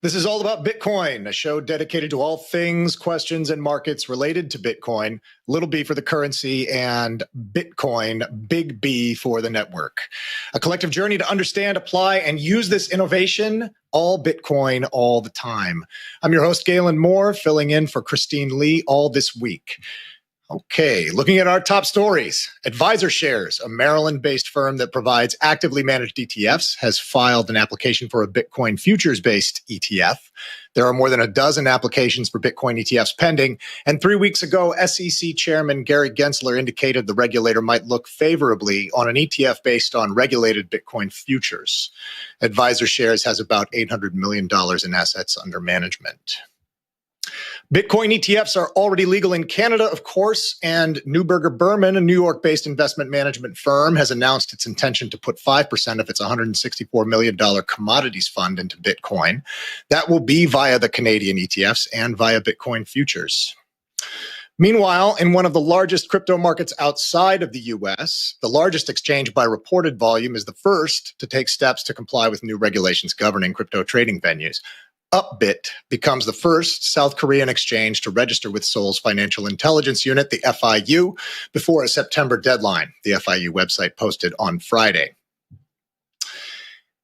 This is All About Bitcoin, a show dedicated to all things, questions, and markets related to Bitcoin, little b for the currency, and Bitcoin, big B for the network. A collective journey to understand, apply, and use this innovation, all Bitcoin, all the time. I'm your host, Galen Moore, filling in for Christine Lee all this week. Okay, looking at our top stories. AdvisorShares, a Maryland-based firm that provides actively managed ETFs, has filed an application for a Bitcoin futures-based ETF. There are more than a dozen applications for Bitcoin ETFs pending, and 3 weeks ago, SEC Chairman Gary Gensler indicated the regulator might look favorably on an ETF based on regulated Bitcoin futures. AdvisorShares has about $800 million in assets under management. Bitcoin ETFs are already legal in Canada, of course, and Neuberger Berman, a New York-based investment management firm, has announced its intention to put 5% of its $164 million commodities fund into Bitcoin. That will be via the Canadian ETFs and via Bitcoin futures. Meanwhile, in one of the largest crypto markets outside of the U.S., the largest exchange by reported volume is the first to take steps to comply with new regulations governing crypto trading venues. Upbit becomes the first South Korean exchange to register with Seoul's Financial Intelligence Unit, the FIU, before a September deadline, the FIU website posted on Friday.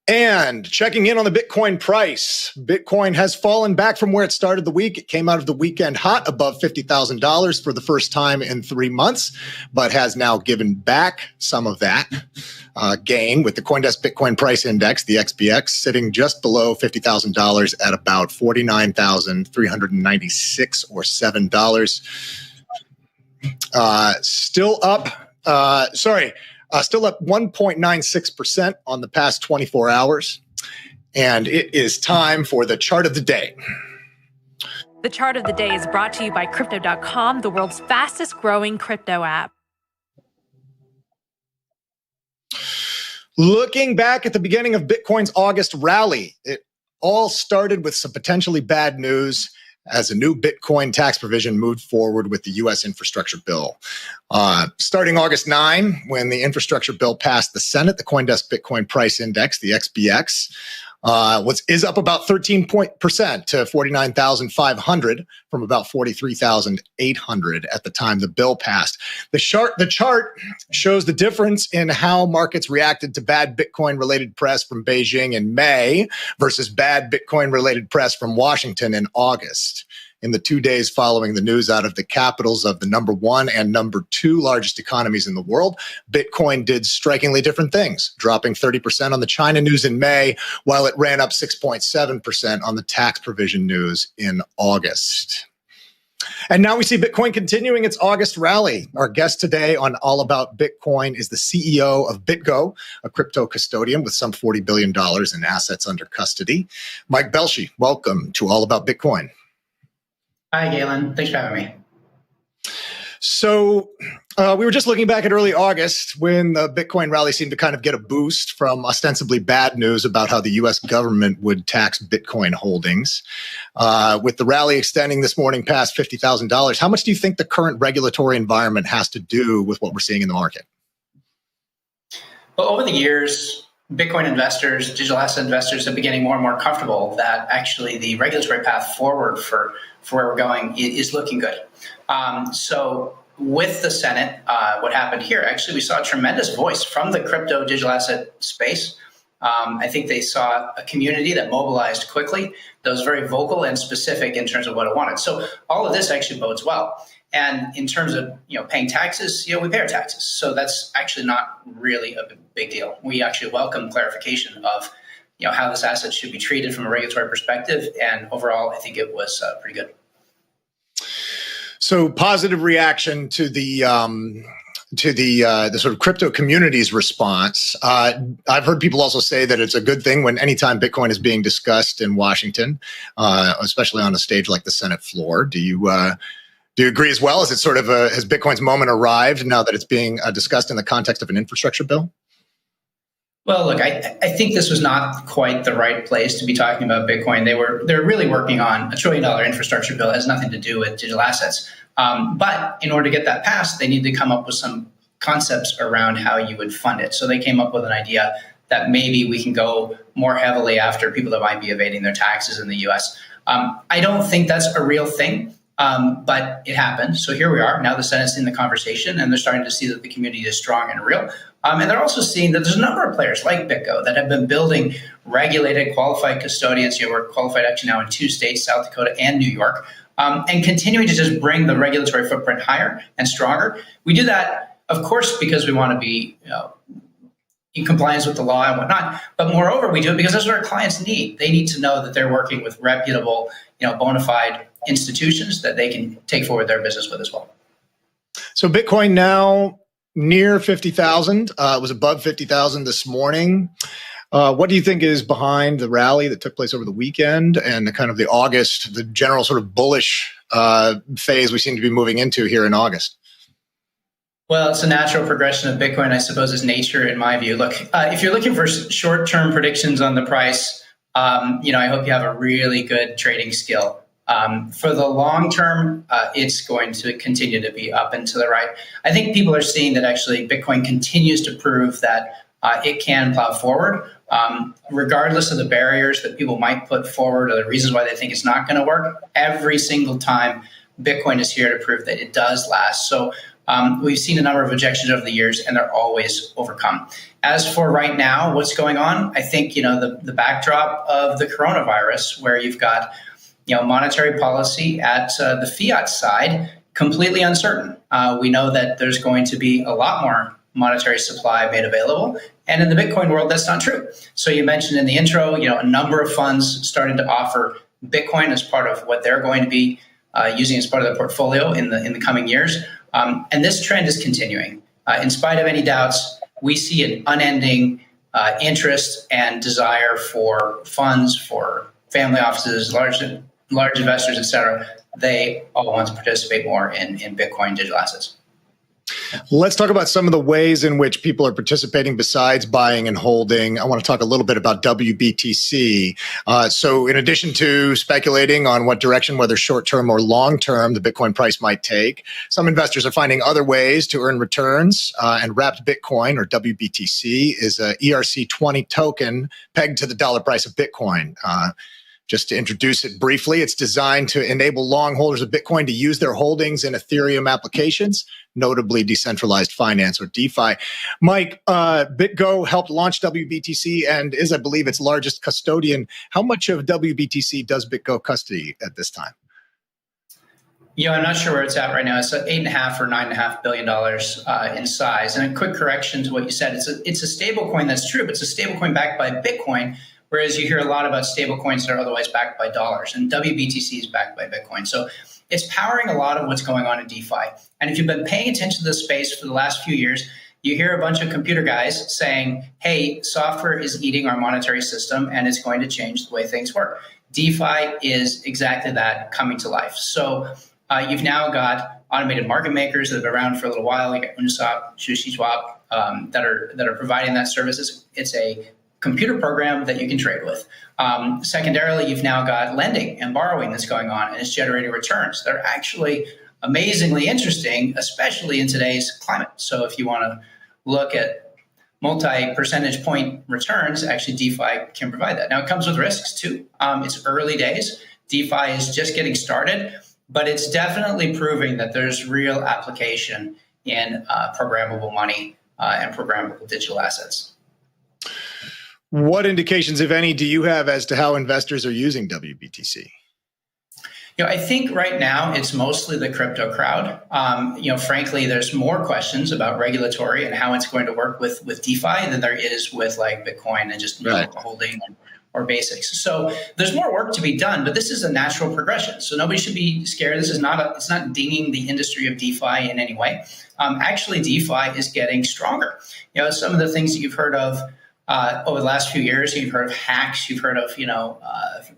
And checking in on the Bitcoin price, Bitcoin has fallen back from where it started the week. It came out of the weekend hot above $50,000 for the first time in 3 months, but has now given back some of that gain with the CoinDesk Bitcoin Price Index, the XBX, sitting just below $50,000 at about $49,396 or $7. Still up 1.96% on the past 24 hours. And it is time for the chart of the day. The chart of the day is brought to you by Crypto.com, the world's fastest growing crypto app. Looking back at the beginning of Bitcoin's August rally, it all started with some potentially bad news as a new Bitcoin tax provision moved forward with the U.S. infrastructure bill. Starting August 9, when the infrastructure bill passed the Senate, the CoinDesk Bitcoin Price Index, the XBX, is up about 13% to 49,500 from about 43,800 at the time the bill passed. The chart shows the difference in how markets reacted to bad Bitcoin-related press from Beijing in May versus bad Bitcoin-related press from Washington in August. In the 2 days following the news out of the capitals of the number 1 and number 2 largest economies in the world, Bitcoin did strikingly different things, dropping 30% on the China news in May, while it ran up 6.7% on the tax provision news in August. And now we see Bitcoin continuing its August rally. Our guest today on All About Bitcoin is the CEO of BitGo, a crypto custodian with some $40 billion in assets under custody. Mike Belshe, welcome to All About Bitcoin. Hi, Galen. Thanks for having me. So we were just looking back at early August when the Bitcoin rally seemed to kind of get a boost from ostensibly bad news about how the U.S. government would tax Bitcoin holdings. With the rally extending this morning past $50,000, how much do you think the current regulatory environment has to do with what we're seeing in the market? Well, over the years, Bitcoin investors, digital asset investors have been getting more and more comfortable that actually the regulatory path forward for where we're going is looking good. So with the Senate, what happened here, actually we saw a tremendous voice from the crypto digital asset space. I think they saw a community that mobilized quickly, that was very vocal and specific in terms of what it wanted. So all of this actually bodes well. And in terms of paying taxes, we pay our taxes. So that's actually not really a big deal. We actually welcome clarification of how this asset should be treated from a regulatory perspective. And overall, I think it was pretty good. So positive reaction to the sort of crypto community's response. I've heard people also say that it's a good thing when anytime Bitcoin is being discussed in Washington, especially on a stage like the Senate floor. Do you agree as well? Is it sort of has Bitcoin's moment arrived now that it's being discussed in the context of an infrastructure bill? Well, look, I think this was not quite the right place to be talking about Bitcoin. They're really working on $1 trillion infrastructure bill. It has nothing to do with digital assets. But in order to get that passed, they need to come up with some concepts around how you would fund it. So they came up with an idea that maybe we can go more heavily after people that might be evading their taxes in the US. I don't think that's a real thing, but it happened. So here we are. Now the Senate's in the conversation, and they're starting to see that the community is strong and real. And they're also seeing that there's a number of players like BitGo that have been building regulated, qualified custodians. We're qualified actually now in 2 states, South Dakota and New York, and continuing to just bring the regulatory footprint higher and stronger. We do that, of course, because we want to be in compliance with the law and whatnot. But moreover, we do it because that's what our clients need. They need to know that they're working with reputable, bona fide institutions that they can take forward their business with as well. So Bitcoin now near 50,000. It was above 50,000 this morning. What do you think is behind the rally that took place over the weekend and the general sort of bullish phase we seem to be moving into here in August? Well, it's a natural progression of Bitcoin, I suppose, is nature, in my view. Look, if you're looking for short-term predictions on the price, I hope you have a really good trading skill. For the long term, it's going to continue to be up and to the right. I think people are seeing that actually Bitcoin continues to prove that it can plow forward, regardless of the barriers that people might put forward or the reasons why they think it's not going to work. Every single time, Bitcoin is here to prove that it does last. So we've seen a number of objections over the years, and they're always overcome. As for right now, what's going on? I think, the backdrop of the coronavirus, where you've got, monetary policy at the fiat side, completely uncertain. We know that there's going to be a lot more monetary supply made available. And in the Bitcoin world, that's not true. So you mentioned in the intro, a number of funds started to offer Bitcoin as part of what they're going to be using as part of their portfolio in the coming years. And this trend is continuing. In spite of any doubts, we see an unending interest and desire for funds, for family offices, large investors, et cetera. They all want to participate more in Bitcoin digital assets. Let's talk about some of the ways in which people are participating besides buying and holding. I want to talk a little bit about WBTC. So in addition to speculating on what direction, whether short-term or long-term, the Bitcoin price might take, some investors are finding other ways to earn returns. And Wrapped Bitcoin, or WBTC, is a ERC20 token pegged to the dollar price of Bitcoin. Just to introduce it briefly, it's designed to enable long holders of Bitcoin to use their holdings in Ethereum applications, notably decentralized finance or DeFi. Mike, BitGo helped launch WBTC and is, I believe, its largest custodian. How much of WBTC does BitGo custody at this time? I'm not sure where it's at right now. It's $8.5 or $9.5 billion in size. And a quick correction to what you said: it's a stable coin, that's true, but it's a stable coin backed by Bitcoin. Whereas you hear a lot about stable coins that are otherwise backed by dollars, and WBTC is backed by Bitcoin. So it's powering a lot of what's going on in DeFi. And if you've been paying attention to this space for the last few years, you hear a bunch of computer guys saying, hey, software is eating our monetary system and it's going to change the way things work. DeFi is exactly that, coming to life. So you've now got automated market makers that have been around for a little while, like Uniswap, SushiSwap, that are providing that service. It's a computer program that you can trade with. Secondarily, you've now got lending and borrowing that's going on, and it's generating returns. They're actually amazingly interesting, especially in today's climate. So if you want to look at multi-percentage point returns, actually DeFi can provide that. Now, it comes with risks too. It's early days. DeFi is just getting started, but it's definitely proving that there's real application in programmable money and programmable digital assets. What indications, if any, do you have as to how investors are using WBTC? I think right now it's mostly the crypto crowd. Frankly, there's more questions about regulatory and how it's going to work with DeFi than there is with like Bitcoin and just holding or basics. So there's more work to be done, but this is a natural progression. So nobody should be scared. This is it's not dinging the industry of DeFi in any way. Actually, DeFi is getting stronger. Some of the things that you've heard of over the last few years, you've heard of hacks, you've heard of,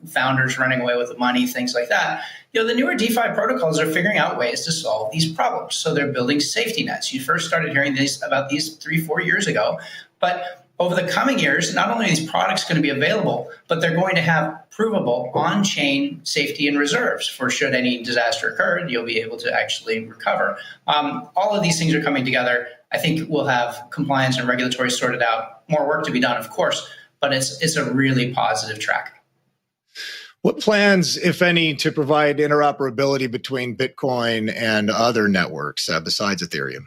founders running away with the money, things like that. The newer DeFi protocols are figuring out ways to solve these problems. So they're building safety nets. You first started hearing about these 3-4 years ago, but over the coming years, not only are these products going to be available, but they're going to have provable on-chain safety and reserves for should any disaster occur, you'll be able to actually recover. All of these things are coming together. I think we'll have compliance and regulatory sorted out. More work to be done, of course, but it's a really positive track. What plans, if any, to provide interoperability between Bitcoin and other networks besides Ethereum?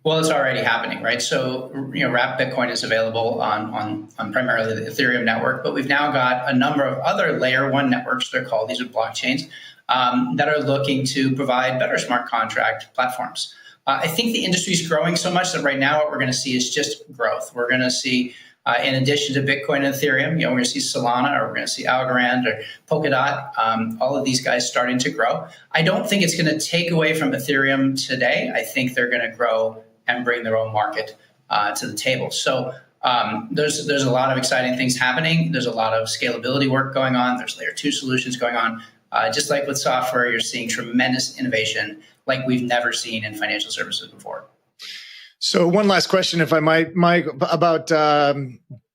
Well, it's already happening, right? So, wrapped Bitcoin is available on primarily the Ethereum network, but we've now got a number of other layer one networks, they're called, these are blockchains, that are looking to provide better smart contract platforms. I think the industry is growing so much that right now what we're going to see is just growth. We're going to see, in addition to Bitcoin and Ethereum, we're going to see Solana, or we're going to see Algorand or Polkadot, all of these guys starting to grow. I don't think it's going to take away from Ethereum today. I think they're going to grow and bring their own market to the table. So there's a lot of exciting things happening. There's a lot of scalability work going on. There's layer 2 solutions going on. Just like with software, you're seeing tremendous innovation like we've never seen in financial services before. So one last question, if I might, Mike, about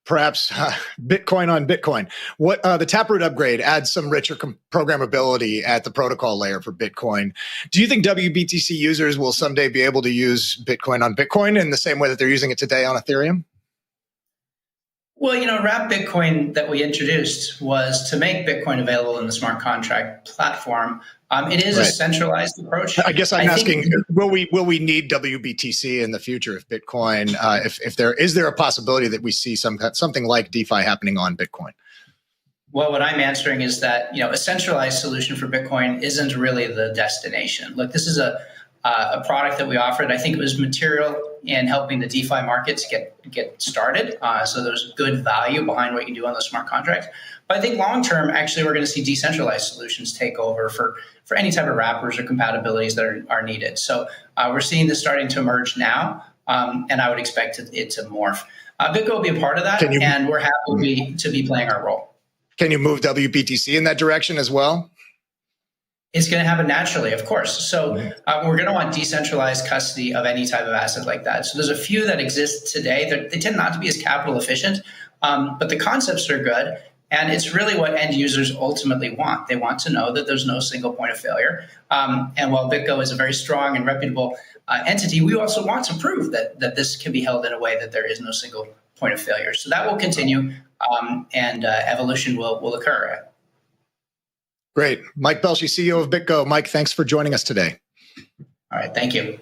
perhaps Bitcoin on Bitcoin. What the Taproot upgrade adds some richer programmability at the protocol layer for Bitcoin. Do you think WBTC users will someday be able to use Bitcoin on Bitcoin in the same way that they're using it today on Ethereum? Well, wrapped Bitcoin that we introduced was to make Bitcoin available in the smart contract platform. It is a centralized approach. I guess I'm asking, will we need WBTC in the future if Bitcoin, if there is there a possibility that we see something like DeFi happening on Bitcoin? Well, what I'm answering is that, a centralized solution for Bitcoin isn't really the destination. Look, this is a product that we offered. I think it was material in helping the DeFi markets get started. So there's good value behind what you do on those smart contracts. But I think long term, actually, we're going to see decentralized solutions take over for any type of wrappers or compatibilities that are needed. So we're seeing this starting to emerge now, and I would expect it to morph. Bitco will be a part of that, and we're happy to be playing our role. Can you move WBTC in that direction as well? It's going to happen naturally, of course. So we're going to want decentralized custody of any type of asset like that. So there's a few that exist today. They tend not to be as capital efficient, but the concepts are good. And it's really what end users ultimately want. They want to know that there's no single point of failure. And while BitGo is a very strong and reputable entity, we also want to prove that this can be held in a way that there is no single point of failure. So that will continue, and evolution will occur. Great. Mike Belshe, CEO of BitGo. Mike, thanks for joining us today. All right. Thank you.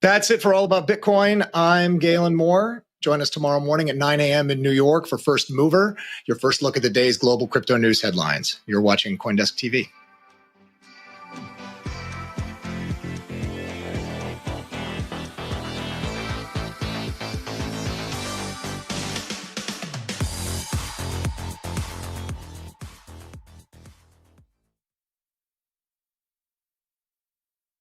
That's it for All About Bitcoin. I'm Galen Moore. Join us tomorrow morning at 9 a.m. in New York for First Mover, your first look at the day's global crypto news headlines. You're watching CoinDesk TV.